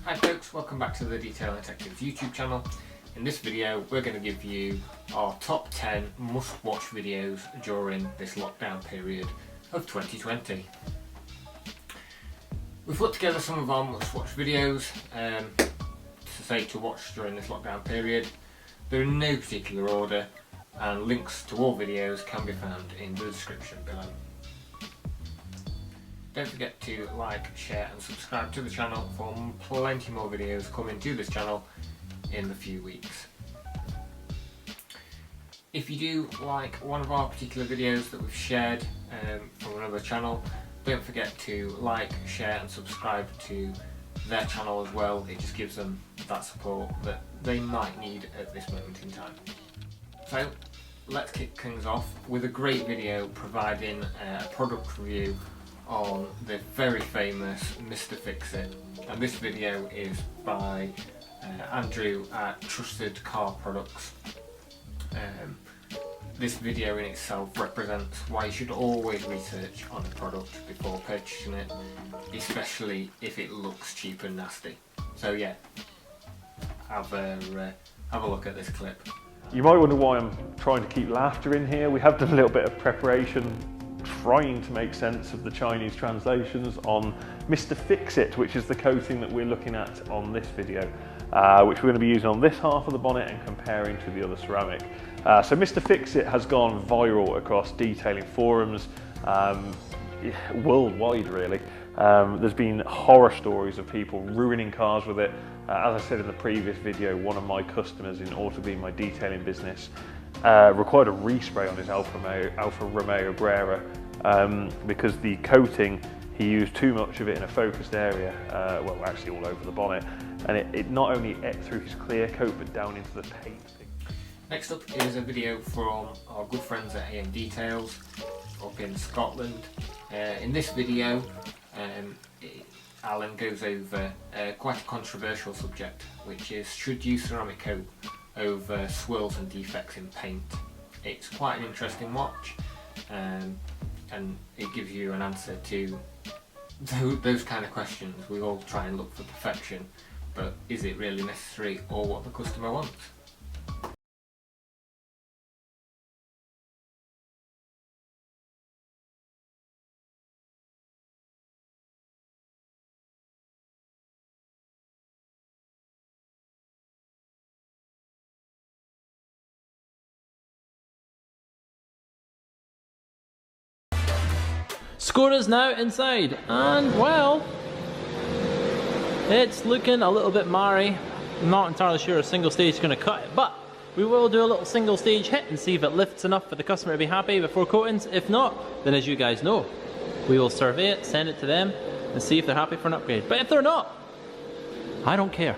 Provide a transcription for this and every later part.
Hi folks, welcome back to the Detailing Detectives YouTube channel. In this video we're going to give you our top 10 must-watch videos during this lockdown period of 2020. We've put together some of our must-watch videos to watch during this lockdown period. They're in no particular order and links to all videos can be found in the description below. Don't forget to like, share and subscribe to the channel for plenty more videos coming to this channel in the few weeks. If you do like one of our particular videos that we've shared from another channel, don't forget to like, share and subscribe to their channel as well. It just gives them that support that they might need at this moment in time. So let's kick things off with a great video providing a product review on the very famous Mr. Fix-It, and this video is by Andrew at Trusted Car Products. This video in itself represents why you should always research on a product before purchasing it, especially if it looks cheap and nasty. So yeah, have a look at this clip. You might wonder why I'm trying to keep laughter in here. We have done a little bit of preparation trying to make sense of the Chinese translations on Mr. Fix-It, which is the coating that we're looking at on this video, which we're going to be using on this half of the bonnet and comparing to the other ceramic. So Mr. Fix-It has gone viral across detailing forums, worldwide really. There's been horror stories of people ruining cars with it. As I said in the previous video, one of my customers, in order to be in my detailing business, required a respray on his Alfa Romeo Brera because the coating, he used too much of it in a focused area, well actually all over the bonnet, and it not only ate through his clear coat but down into the paint. Next up is a video from our good friends at AM Details up in Scotland. In this video Alan goes over quite a controversial subject, which is should you ceramic coat over swirls and defects in paint. It's quite an interesting watch, and it gives you an answer to those kind of questions. We all try and look for perfection, but is it really necessary or what the customer wants? Score is now inside, and well, it's looking a little bit marry. I'm not entirely sure a single stage is going to cut it, but we will do a little single stage hit and see if it lifts enough for the customer to be happy before coatings. If not, then as you guys know, we will survey it, send it to them and see if they're happy for an upgrade. But if they're not, I don't care.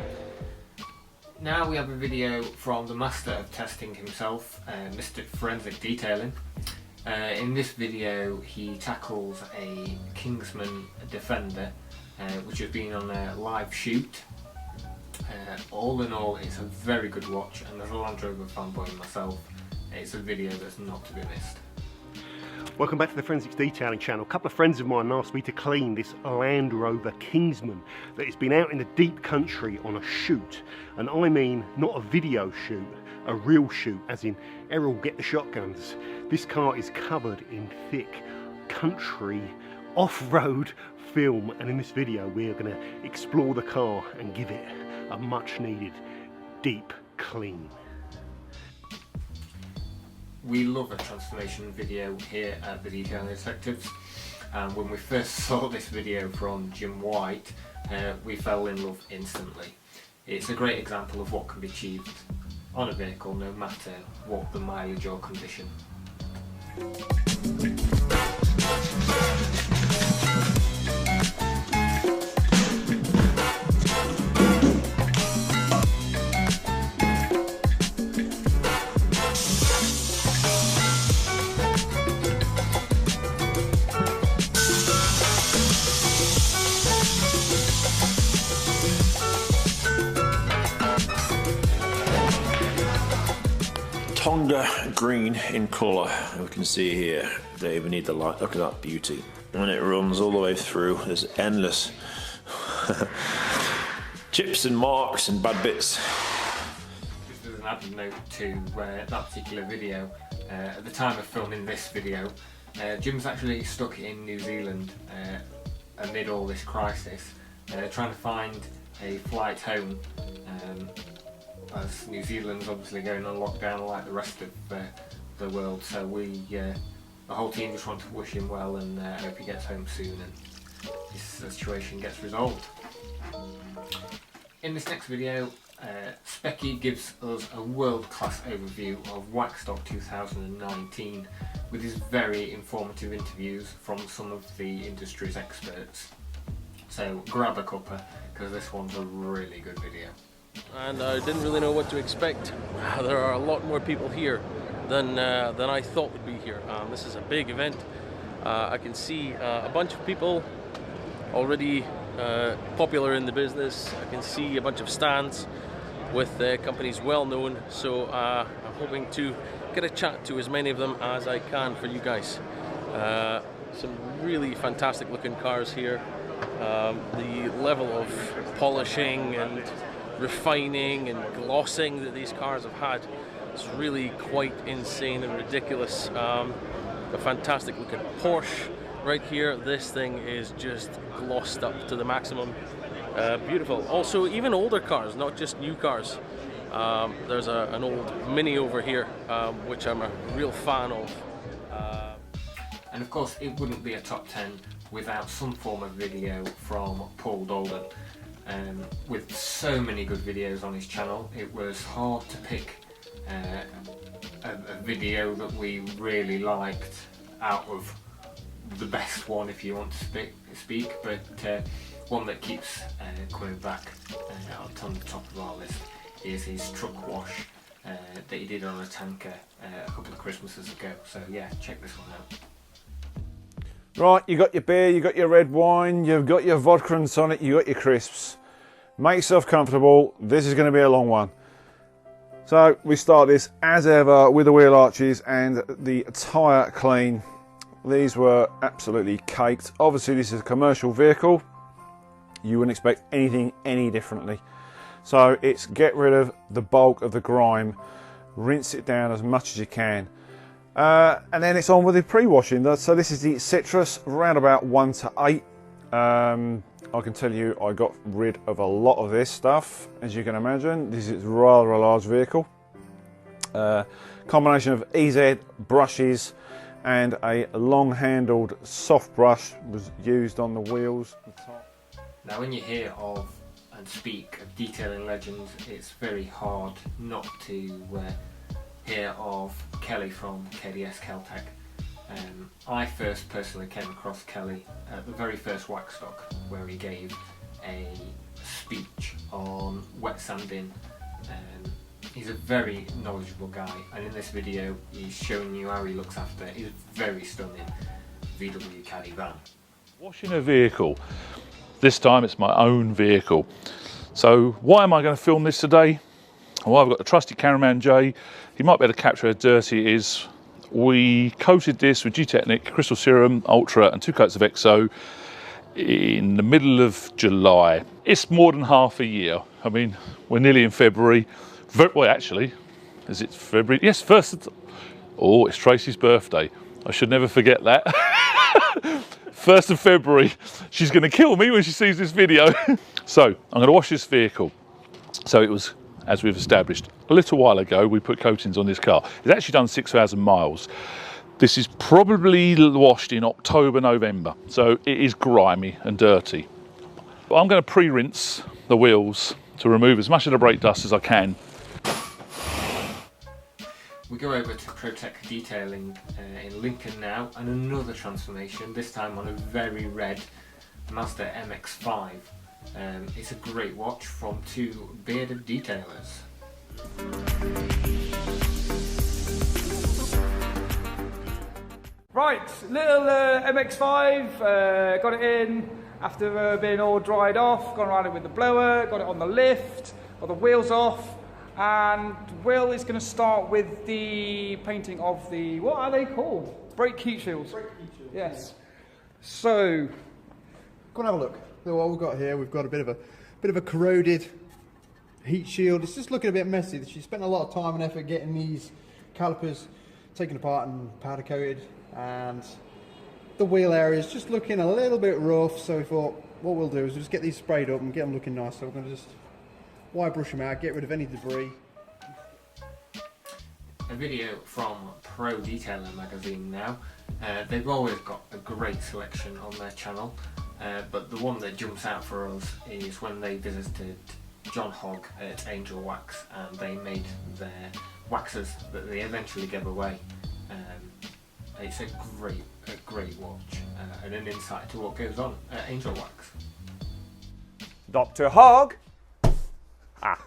Now we have a video from the master of testing himself, Mr. Forensic Detailing. In this video he tackles a Kingsmen Defender which has been on a live shoot. All in all, it's a very good watch, and as a Land Rover fanboy myself, it's a video that's not to be missed. Welcome back to the Forensics Detailing channel. A couple of friends of mine asked me to clean this Land Rover Kingsmen that has been out in the deep country on a shoot, and I mean not a video shoot, a real shoot, as in Errol get the shotguns. This car is covered in thick country off-road film, and in this video we are going to explore the car and give it a much needed deep clean. We love a transformation video here at the Detailing Detectives, and when we first saw this video from Jim White, we fell in love instantly. It's a great example of what can be achieved on a vehicle no matter what the mileage or condition. Tonga green in colour, we can see here. Don't even need the light, look at that beauty. And it runs all the way through, there's endless chips and marks and bad bits. Just as an added note to that particular video, at the time of filming this video, Jim's actually stuck in New Zealand amid all this crisis, trying to find a flight home, as New Zealand's obviously going on lockdown like the rest of the world. So we, the whole team, just want to wish him well and hope he gets home soon and this situation gets resolved. In this next video, Specky gives us a world-class overview of Waxstock 2019 with his very informative interviews from some of the industry's experts. So grab a cuppa, because this one's a really good video. And I didn't really know what to expect. There are a lot more people here than I thought would be here. This is a big event. I can see a bunch of people already popular in the business. I can see a bunch of stands with companies well known, so I'm hoping to get a chat to as many of them as I can for you guys. Some really fantastic looking cars here. The level of polishing and refining and glossing that these cars have had is really quite insane and ridiculous. A fantastic looking Porsche right here. This thing is just glossed up to the maximum. Beautiful. Also, even older cars, not just new cars. There's an old Mini over here, which I'm a real fan of. And of course, it wouldn't be a top 10 without some form of video from Paul Dolden. With so many good videos on his channel, it was hard to pick a video that we really liked out of the best one, if you want to speak, but one that keeps coming back on the top of our list is his truck wash that he did on a tanker a couple of Christmases ago. So yeah, check this one out. Right, you got your beer, you got your red wine, you've got your vodka and tonic, you got your crisps. Make yourself comfortable, this is going to be a long one. So we start this as ever with the wheel arches and the tyre clean. These were absolutely caked. Obviously this is a commercial vehicle, you wouldn't expect anything any differently. So it's get rid of the bulk of the grime, rinse it down as much as you can. And then it's on with the pre-washing. So this is the citrus, around about 1 to 8. I can tell you I got rid of a lot of this stuff, as you can imagine. This is rather a large vehicle. Combination of EZ brushes and a long-handled soft brush was used on the wheels. Now when you hear of and speak of detailing legends, it's very hard not to hear of Kelly from Caddy Keltec. I first personally came across Kelly at the very first Waxstock, where he gave a speech on wet sanding. He's a very knowledgeable guy, and in this video he's showing you how he looks after his very stunning VW Caddy van. Washing a vehicle. This time it's my own vehicle. So why am I going to film this today? Well, I've got the trusty cameraman Jay. He might be able to capture how dirty it is. We coated this with G-Technic, Crystal Serum, Ultra and 2 coats of EXO in the middle of July. It's more than half a year. I mean, we're nearly in February. Well, actually, is it February? Yes, oh, it's Tracy's birthday. I should never forget that. 1st of February. She's going to kill me when she sees this video. So, I'm going to wash this vehicle. So it was, as we've established, a little while ago, we put coatings on this car. It's actually done 6,000 miles. This is probably washed in October, November. So it is grimy and dirty. But I'm going to pre-rinse the wheels to remove as much of the brake dust as I can. We go over to Proteq detailing in Lincoln now, and another transformation, this time on a very red Mazda MX-5. It's a great watch from 2 bearded detailers. Right, little MX-5, got it in after being all dried off, gone around it with the blower, got it on the lift, got the wheels off, and Will is going to start with the painting of the, what are they called? Brake heat shields. Brake heat shields. Yes. So, go and have a look. So what we've got here, we've got a bit of bit of a corroded heat shield. It's just looking a bit messy. She spent a lot of time and effort getting these calipers taken apart and powder coated, and the wheel area is just looking a little bit rough. So we thought what we'll do is just get these sprayed up and get them looking nice. So we're going to just wire brush them out, get rid of any debris. A video from Pro Detailer magazine now. They've always got a great selection on their channel, but the one that jumps out for us is when they visited John Hogg at AngelWax, and they made their waxes that they eventually gave away. It's a great watch and an insight to what goes on at AngelWax. Dr. Hogg! Ah,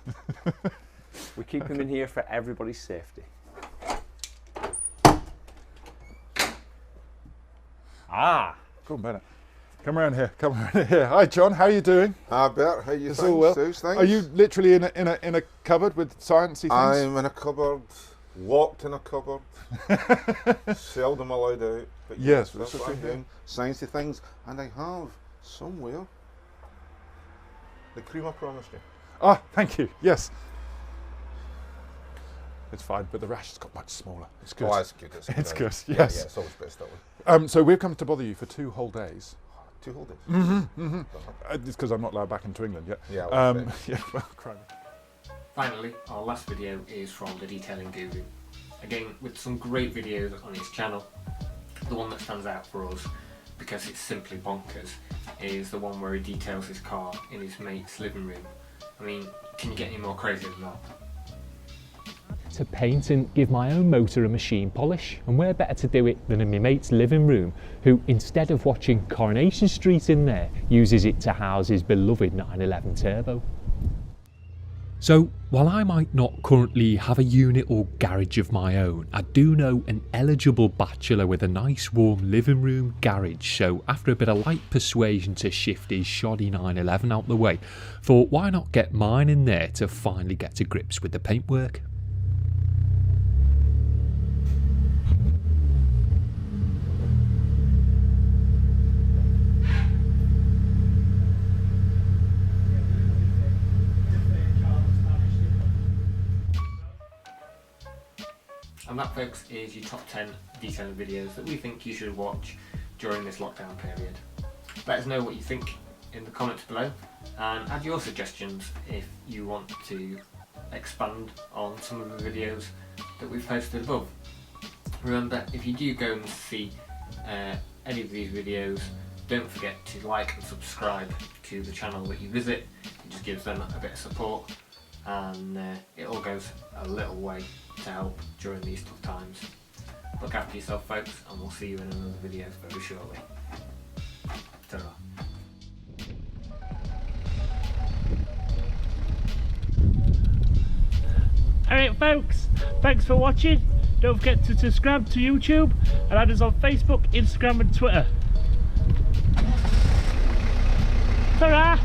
we keep him in here for everybody's safety. Ah! Go on, Bennett. Come around here. Come around here. Hi, John. How are you doing? How about? How you? It's all well. Thanks. Are you literally in a cupboard with sciencey things? I'm in a cupboard, locked in a cupboard, seldom allowed out. But yes, that's what I'm doing. Sciencey things, and I have somewhere the cream I promised you. Ah, thank you. Yes. It's fine, but the rash has got much smaller. It's good. Oh, it's good. It's good. Yes. Yeah, it's always best that way. So we've come to bother you for 2 whole days. 2 whole days. It's because I'm not allowed back into England yet. Yeah. Yeah. Well, crime. Finally, our last video is from the Detailing Guru. Again, with some great videos on his channel. The one that stands out for us, because it's simply bonkers, is the one where he details his car in his mate's living room. I mean, can you get any more crazy than that? To paint and give my own motor a machine polish, and where better to do it than in my mate's living room, who instead of watching Coronation Street in there, uses it to house his beloved 911 Turbo. So while I might not currently have a unit or garage of my own, I do know an eligible bachelor with a nice warm living room garage, so after a bit of light persuasion to shift his shoddy 911 out the way, thought why not get mine in there to finally get to grips with the paintwork. And that, folks, is your top 10 detailing videos that we think you should watch during this lockdown period. Let us know what you think in the comments below, and add your suggestions if you want to expand on some of the videos that we've posted above. Remember, if you do go and see any of these videos, don't forget to like and subscribe to the channel that you visit. It just gives them a bit of support, and it all goes a little way to help during these tough times. Look after yourself, folks, and we'll see you in another video very shortly. Ta-ra. Alright folks, thanks for watching. Don't forget to subscribe to YouTube and add us on Facebook, Instagram and Twitter. Ta-ra!